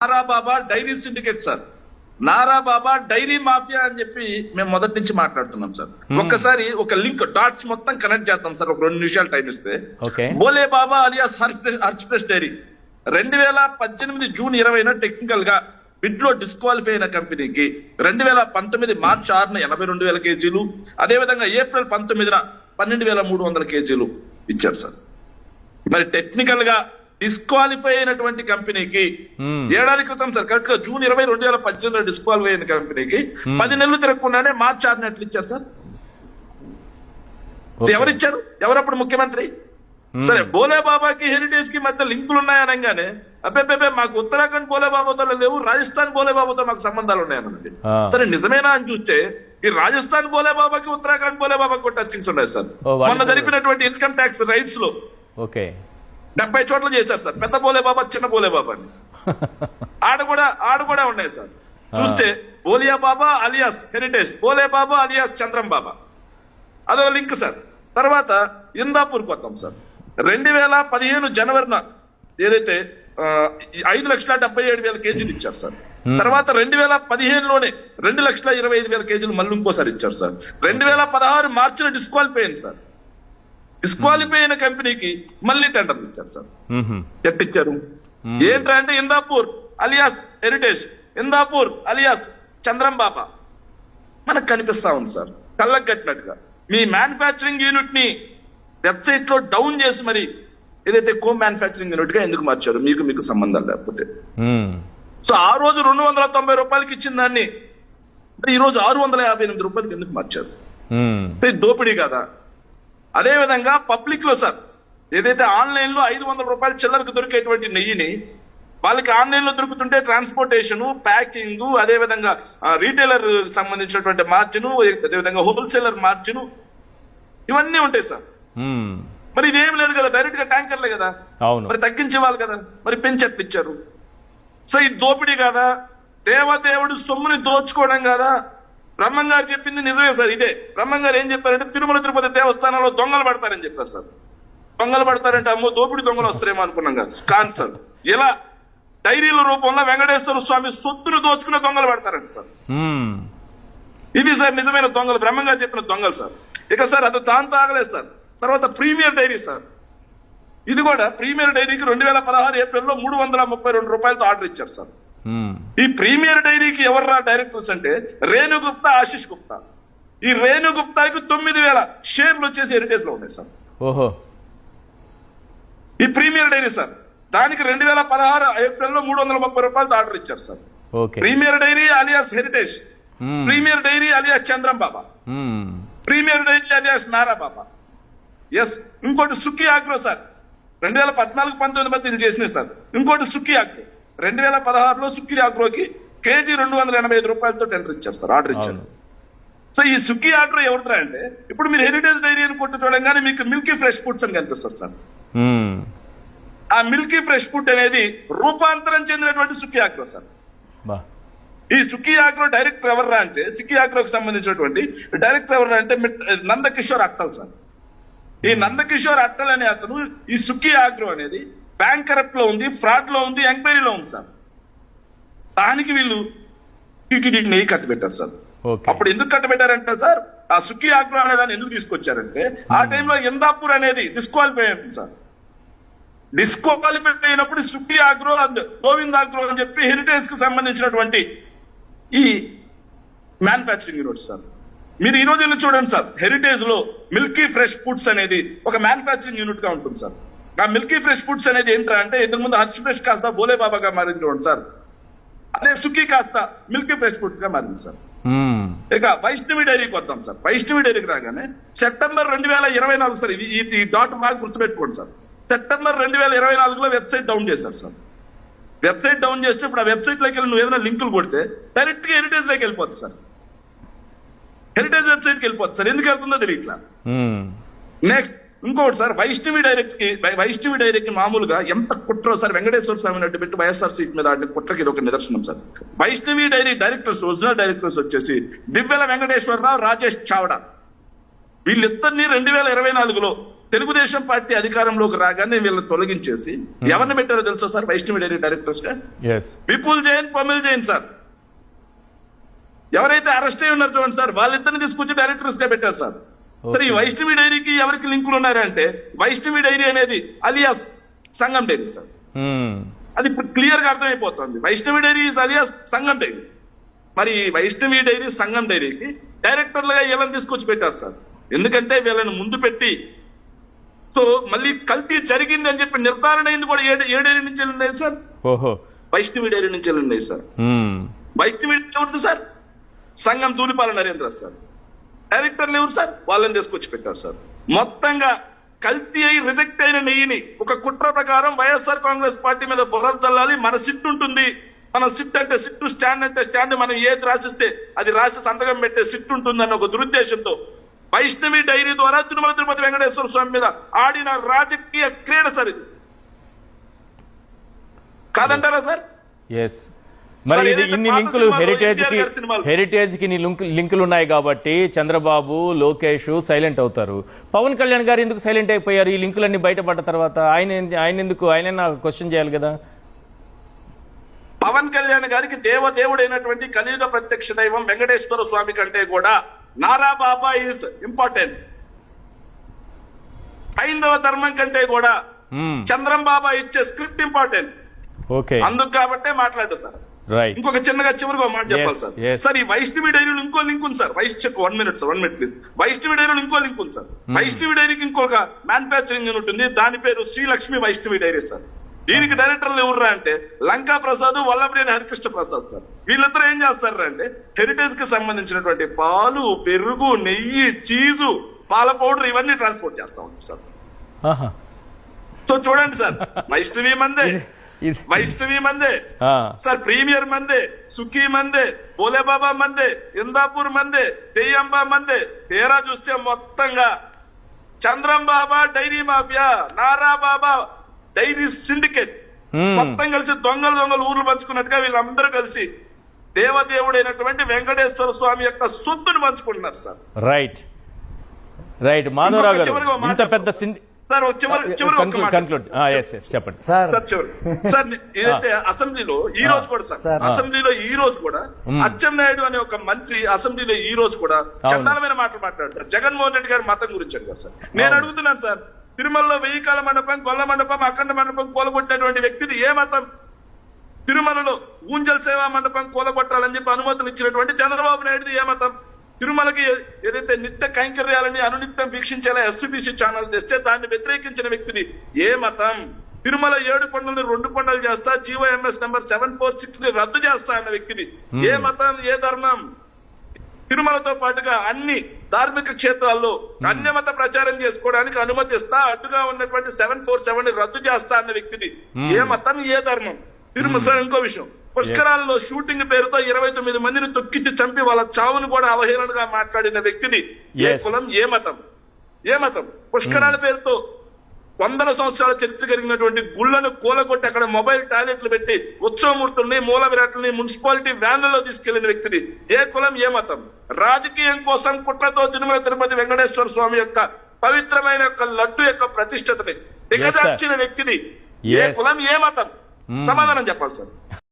నారాబాబా dairy syndicate sir, Narababa dairy mafia అని చెప్పి మేము మొదటి నుంచి మాట్లాడుతున్నాం సార్. ఒక్కసారి ఒక లింక్ డాట్స్ మొత్తం కనెక్ట్ చేద్దాం సార్, ఒక 2 నిమిషాలు టైం ఇస్తే. Bole Baba alias Harsh dairy 2018 June 20న టెక్నికల్ గా బిడ్ లో డిస్క్వాలిఫై అయిన కంపెనీకి 2019 మార్చి 6న 82,000 కేజీలు, అదేవిధంగా ఏప్రిల్ 19న 12,300 కేజీలు ఇచ్చారు సార్. మరి టెక్నికల్ గా డిస్క్వాలిఫై అయినటువంటి కంపెనీకి ఏడాది క్రితం సార్, కరెక్ట్ గా జూన్ 20, 2018 డిస్క్వాలిఫై అయిన కంపెనీకి 10 నెలలు తిరగకుండానే మార్చి 6న ఎట్లా ఇచ్చారు సార్? ఎవరిచ్చారు? ఎవరప్పుడు ముఖ్యమంత్రి? సరే, బోలే బాబాకి హెరిటేజ్ కి మధ్య లింకులు ఉన్నాయనగానే అబ్బే మాకు ఉత్తరాఖండ్ బోలే బాబాతో లేవు, రాజస్థాన్ బోలే బాబాతో మాకు సంబంధాలు ఉన్నాయన్నది. సరే, నిజమేనా అని చూస్తే ఈ రాజస్థాన్ బోలే బాబాకి ఉత్తరాఖండ్ బోలే బాబాకి టచింగ్స్ ఉన్నాయి సార్. మొన్న జరిపినటువంటి ఇన్కమ్ ట్యాక్స్ రైట్స్ లో 70 చోట్ల చేశారు సార్. పెద్ద బోలే బాబా, చిన్న బోలే బాబా అని ఆడ కూడా ఉన్నాయి సార్. చూస్తే బోలియా బాబా అలియాస్ హెరిటేజ్, బోలే బాబా అలియాస్ చంద్రం బాబా, అదో లింక్ సార్. తర్వాత ఇందాపూర్కి వద్దాం సార్. 2015 జనవరిన ఏదైతే 5,77,000 కేజీలు ఇచ్చారు సార్. తర్వాత 2015లోనే 2,25,000 కేజీలు మళ్ళీ ఇంకోసారి ఇచ్చారు సార్. 2016 మార్చిలో డిస్క్వాలిఫై అయింది సార్. డిస్క్వాలిఫై అయిన కంపెనీకి మళ్ళీ టెండర్లు ఇచ్చారు సార్. ఎట్టిచ్చారు? ఏంటంటే Indapur alias Heritage, Indapur alias Chandram Baba మనకు కనిపిస్తా ఉంది సార్ కళ్ళకు కట్టినట్టుగా. మీ మ్యానుఫ్యాక్చరింగ్ యూనిట్ ని వెబ్సైట్ లో డౌన్ చేసి మరి ఏదైతే కో మ్యానుఫ్యాక్చరింగ్ యూనిట్ గా ఎందుకు మార్చారు? మీకు సంబంధం లేకపోతే. సో ఆ రోజు 290 రూపాయలకి ఇచ్చిన దాన్ని ఈ రోజు 658 రూపాయలకి ఎందుకు మార్చారు? దోపిడీ కదా. అదే విధంగా పబ్లిక్ లో సార్, ఏదైతే ఆన్లైన్ లో 500 రూపాయల చిల్లరకు దొరికేటువంటి నెయ్యిని వాళ్ళకి ఆన్లైన్ లో దొరుకుతుంటే ట్రాన్స్పోర్టేషన్, ప్యాకింగ్, అదే విధంగా రీటైలర్ సంబంధించినటువంటి మార్జిన్, అదేవిధంగా హోల్సేలర్ మార్జిన్, ఇవన్నీ ఉంటాయి సార్. మరి ఇదేం లేదు కదా, డైరెక్ట్ గా ట్యాంకర్లే కదా, మరి తగ్గించేవాళ్ళు కదా, మరి పెంచెట్లిచ్చారు. సో ఇది దోపిడీ కదా, దేవదేవుడు సొమ్ముని దోచుకోవడం కదా. బ్రహ్మం గారు చెప్పింది నిజమే సార్. ఇదే బ్రహ్మం గారు ఏం చెప్పారంటే తిరుమల తిరుపతి దేవస్థానంలో దొంగలు పడతారని చెప్పారు సార్. దొంగలు పడతారంటే అమ్మో దోపిడీ దొంగలు వస్తారేమో అనుకున్నాం కదా. కాదు సార్, ఇలా డైరీల రూపంలో వెంకటేశ్వర స్వామి సొత్తును దోచుకునే దొంగలు పడతారంట సార్. ఇది సార్ నిజమైన దొంగలు, బ్రహ్మం గారు చెప్పిన దొంగలు సార్. ఇక సార్ అది దాంతో ఆగలేదు సార్. తర్వాత ప్రీమియర్ డైరీ సార్, ఇది కూడా ప్రీమియర్ డైరీకి 2016 ఏప్రిల్లో 332 రూపాయలతో ఆర్డర్ ఇచ్చారు సార్. ఈ ప్రీమియర్ డైరీకి ఎవర్రా డైరెక్టర్స్ అంటే రేణు గుప్తా, ఆశిష్ గుప్తా. ఈ రేణు గుప్తాకి 9,000 షేర్లు వచ్చేసి హెరిటేజ్ లో ఉన్నాయి సార్. ఈ ప్రీమియర్ డైరీ సార్, దానికి 2016 ఏప్రిల్లో 330 రూపాయలతో ఆర్డర్ ఇచ్చారు sir. Premier Dairy alias Heritage, Premier Dairy alias Chandram Baba, Premier Dairy alias Nara Baba. Yes, ఇంకోటి సుఖీ ఆగ్రో సార్, 2014-19 మధ్య చేసినాయి సార్. ఇంకోటి సుఖీ ఆగ్రో 2016లో సుఖీ ఆగ్రోకి కేజీ 285 రూపాయలతో టెండర్ ఇచ్చారు సార్, ఆర్డర్ ఇచ్చారు. సో ఈ సుఖీ ఆగ్రో ఎవరిదా అంటే ఇప్పుడు మీరు హెరిటేజ్ డైరీ అని కొట్టు చూడంగానే మీకు మిల్కీ ఫ్రెష్ ఫుడ్స్ అని కనిపిస్తుంది సార్. ఆ మిల్కీ ఫ్రెష్ ఫుడ్ అనేది రూపాంతరం చెందినటువంటి సుఖీ ఆగ్రో సార్. ఈ సుఖీ ఆగ్రో డైరెక్టర్ ఎవర్రా అంటే, సుఖీ ఆగ్రోకి సంబంధించినటువంటి డైరెక్టర్ ఎవర్రా అంటే నందకిషోర్ అట్టల్ సార్. ఈ నందకిషోర్ అట్టల్ అనే అతను ఈ సుఖీ ఆగ్రో అనేది బ్యాంకరప్ట్ లో ఉంది, ఫ్రాడ్ లో ఉంది, ఎంక్వైరీలో ఉంది సార్. దానికి వీళ్ళు టీటీడీకి నెయ్యి కట్టబెట్టారు సార్. అప్పుడు ఎందుకు కట్టబెట్టారంటే సార్, ఆ సుఖీ ఆగ్రో అనే దాన్ని ఎందుకు తీసుకొచ్చారంటే ఆ టైంలో ఇందాపూర్ అనేది డిస్క్వాలిఫై అయింది సార్. డిస్క్వాలిఫై అయినప్పుడు సుఖీ ఆగ్రో అండ్ గోవింద్ ఆగ్రో అని చెప్పి హెరిటేజ్ కి సంబంధించినటువంటి ఈ మ్యానుఫ్యాక్చరింగ్ యూనిట్ సార్. మీరు ఈ రోజు చూడండి సార్, హెరిటేజ్ లో మిల్కీ ఫ్రెష్ ఫుడ్స్ అనేది ఒక మ్యానుఫ్యాక్చరింగ్ యూనిట్ గా ఉంటుంది సార్. ఆ మిల్కీ ఫ్రెష్ ఫుడ్స్ అనేది ఏంటంటే అంటే ఇంతకు ముందు హర్ష్ ఫ్రెష్ కాస్త బోలే బాబాగా మారింది చూడండి సార్, అదే సుఖీ కాస్త మిల్కీ ఫ్రెష్ ఫుడ్స్ గా మారింది సార్. ఇక వైష్ణవి డైరీకి వద్దాం సార్. వైష్ణవి డైరీకి రాగానే సెప్టెంబర్ 2024 సార్, ఇది ఈ డాట్ బాగా గుర్తుపెట్టుకోండి సార్. సెప్టెంబర్ 2024లో వెబ్సైట్ డౌన్ చేశారు సార్. వెబ్సైట్ డౌన్ చేస్తే ఇప్పుడు ఆ వెబ్సైట్ లోకి వెళ్ళి నువ్వు ఏదైనా లింకులు కొడితే డైరెక్ట్ గా హెరిటేజ్ లోకి వెళ్ళిపోతుంది సార్. హెరిటేజ్ వెబ్సైట్ కి వెళ్ళిపోతుంది సార్. ఎందుకు వెళ్తుందో తెలియట్లా. నెక్స్ట్ ఇంకోటి సార్, వైష్ణవి డైరీకి మామూలుగా ఎంత కుట్రో సార్. వెంకటేశ్వర స్వామిని అడ్డు పెట్టి వైఎస్ఆర్ సీట్ మీద ఆడిన కుట్రకి ఇది ఒక నిదర్శనం sir. Vaishnavi dairy directors, original directors వచ్చేసి దివ్యల వెంకటేశ్వరరావు, రాజేష్ చావడా. వీళ్ళిద్దరిని 2024లో తెలుగుదేశం పార్టీ అధికారంలోకి రాగానే వీళ్ళని తొలగించేసి ఎవరిని పెట్టారో తెలుసా సార్ వైష్ణవి డైరీ డైరెక్టర్స్ గా? విపుల్ జైన్, పమిల్ జైన్ సార్. ఎవరైతే అరెస్ట్ అయి ఉన్నారు చూడండి సార్, వాళ్ళిద్దరిని తీసుకొచ్చి డైరెక్టర్స్ గా పెట్టారు సార్. సరే, ఈ వైష్ణవి డైరీకి ఎవరికి లింకులు ఉన్నారంటే వైష్ణవి డైరీ అనేది అలియాస్ సంగం డైరీ సార్. అది క్లియర్ గా అర్థమైపోతుంది. వైష్ణవి డైరీ అలియాస్ సంగం డైరీ. మరి వైష్ణవి డైరీ, సంగం డైరీకి డైరెక్టర్లుగా వీళ్ళని తీసుకొచ్చి పెట్టారు సార్. ఎందుకంటే వీళ్ళని ముందు పెట్టి, సో మళ్ళీ కల్తీ జరిగింది అని చెప్పి నిర్ధారణ అయింది కూడా ఏ డైరీ నుంచి వెళ్ళినాయి సార్? వైష్ణవి డైరీ నుంచి వెళ్ళినాయి సార్. వైష్ణవి ఎవరిది సార్? సంగం ధూళిపాల నరేంద్ర సార్. డైరెక్టర్లు ఎవరు సార్? వాళ్ళని తీసుకొచ్చి పెట్టారు సార్. మొత్తంగా కల్తీ అయి రిజెక్ట్ అయిన నెయ్యిని ఒక కుట్ర ప్రకారం వైఎస్ఆర్ కాంగ్రెస్ పార్టీ మీద బుర్ర చల్లాలి. మన సిట్ ఉంటుంది, మన సిట్ అంటే సిట్టు, స్టాండ్ అంటే స్టాండ్, మనం ఏది రాసిస్తే అది రాసి సంతకం పెట్టే సిట్ ఉంటుంది అన్న ఒక దురుద్దేశంతో వైష్ణవి డైరీ ద్వారా తిరుమల తిరుపతి వెంకటేశ్వర స్వామి మీద ఆడిన రాజకీయ క్రీడ సార్ ఇది. కాదంటారా సార్? మరి ఇన్ని లింకులు హెరిటేజ్ కి లింకులు ఉన్నాయి కాబట్టి చంద్రబాబు, లోకేష్ సైలెంట్ అవుతారు. పవన్ కళ్యాణ్ గారు ఎందుకు సైలెంట్ అయిపోయారు? ఈ లింకులన్నీ బయటపడ్డ తర్వాత ఆయన క్వశ్చన్ చేయాలి కదా. పవన్ కళ్యాణ్ గారికి దేవదేవుడైనటువంటి కలియుగ ప్రత్యక్ష దైవం వెంకటేశ్వర స్వామి కంటే కూడా నారా బాబా ఈజ్ ఇంపార్టెంట్. హైందవ ధర్మం కంటే కూడా చంద్రం బాబా ఇచ్చే స్క్రిప్ట్ ఇంపార్టెంట్. అందుకు కాబట్టే మాట్లాడు సార్. ఇంకొక చిన్నగా చివరిగా మాట చెప్పాలి సార్. సార్, ఈ వైష్ణవి డైరీలో ఇంకో లింక్ ఉంది sir. 1 minute sir, 1 minute please. Vaishnavi డైరీలో ఇంకో లింక్ ఉంది సార్. వైష్ణవి డైరీకి ఇంకొక మ్యానుఫ్యాక్చరింగ్ ఉంటుంది, దాని పేరు శ్రీలక్ష్మి వైష్ణవి డైరీ సార్. దీనికి డైరెక్టర్లు ఎవరు అంటే లంకా ప్రసాద్, వల్లభనేని హరికృష్ణ ప్రసాద్ సార్. వీళ్ళిద్దరూ ఏం చేస్తారు అంటే హెరిటేజ్ కి సంబంధించినటువంటి పాలు, పెరుగు, నెయ్యి, చీజు, పాల పౌడర్ ఇవన్నీ ట్రాన్స్పోర్ట్ చేస్తా ఉంటారు సార్. సో చూడండి సార్, వైష్ణవి మందే, వైష్ణవి మందే సార్, ప్రీమియర్ మందే, సుఖీ మందే, భోలేబాబా మందే, ఇందాపూర్ మందే, తెయ్యంబా మందే. తేరా చూస్తే మొత్తంగా చంద్రం బాబా డైరీ మాఫియా, నారా బాబా డైరీ సిండికేట్ మొత్తం కలిసి దొంగలు ఊర్లు పంచుకున్నట్టుగా వీళ్ళందరూ కలిసి దేవదేవుడైనటువంటి వెంకటేశ్వర స్వామి యొక్క సొత్తును పంచుకుంటున్నారు సార్. రైట్ మాధవరావు గారు, ఇంత పెద్ద చెప్పండి సార్. ఏదైతే అసెంబ్లీలో ఈ రోజు కూడా సార్, అసెంబ్లీలో ఈ రోజు కూడా అచ్చెన్నాయుడు అనే ఒక మంత్రి అసెంబ్లీలో ఈ రోజు కూడా చండాలమైన మాటలు మాట్లాడారు సార్. జగన్మోహన్ రెడ్డి గారి మతం గురించి అడిగారు సార్. నేను అడుగుతున్నాను సార్, తిరుమలలో 1000 కాల మండపం, గొల్ల మండపం, అఖండ మండపం కూలగొట్టినటువంటి వ్యక్తిది ఏ మతం? తిరుమలలో ఊంజల్ సేవా మండపం కూలగొట్టాలని చెప్పి అనుమతులు ఇచ్చినటువంటి చంద్రబాబు నాయుడుది ఏ మతం? తిరుమలకి ఏదైతే నిత్య కైంకర్యాలని అనునిత్యం వీక్షించేలా ఎస్టీబీసీ ఛానల్ తెస్తే దాన్ని వ్యతిరేకించిన వ్యక్తిది ఏ మతం? తిరుమల 7 కొండలను 2 కొండలు చేస్తా, జీవోఎంఎస్ నెంబర్ 746 ని రద్దు చేస్తా అన్న వ్యక్తిది ఏ మతం, ఏ ధర్మం? తిరుమలతో పాటుగా అన్ని ధార్మిక క్షేత్రాల్లో అన్యమత ప్రచారం చేసుకోవడానికి అనుమతిస్తా, అడ్డుగా ఉన్నటువంటి 747 ని రద్దు చేస్తా అన్న వ్యక్తిది ఏ మతం, ఏ ధర్మం? తిరుమల సార్, ఇంకో విషయం, పుష్కరాల్లో షూటింగ్ పేరుతో 29 మందిని తొక్కించి చంపి వాళ్ళ చావును కూడా అవహేళనగా మాట్లాడిన వ్యక్తిది ఏ కులం, ఏ మతం? ఏ మతం? పుష్కరాల పేరుతో 100 సంవత్సరాల చరిత్ర కలిగినటువంటి గుళ్లను కూలగొట్టి అక్కడ మొబైల్ టాయిలెట్లు పెట్టి ఉత్సవమూర్తుల్ని, మూల విరాట్లని మున్సిపాలిటీ వ్యాన్లలో తీసుకెళ్లిన వ్యక్తిది ఏ కులం, ఏ మతం? రాజకీయం కోసం కుట్రతో తిరుమల తిరుపతి వెంకటేశ్వర స్వామి యొక్క పవిత్రమైన యొక్క లడ్డు యొక్క ప్రతిష్టతని దిగజార్చిన వ్యక్తిది ఏ కులం, ఏ మతం? సమాధానం చెప్పాలి సార్.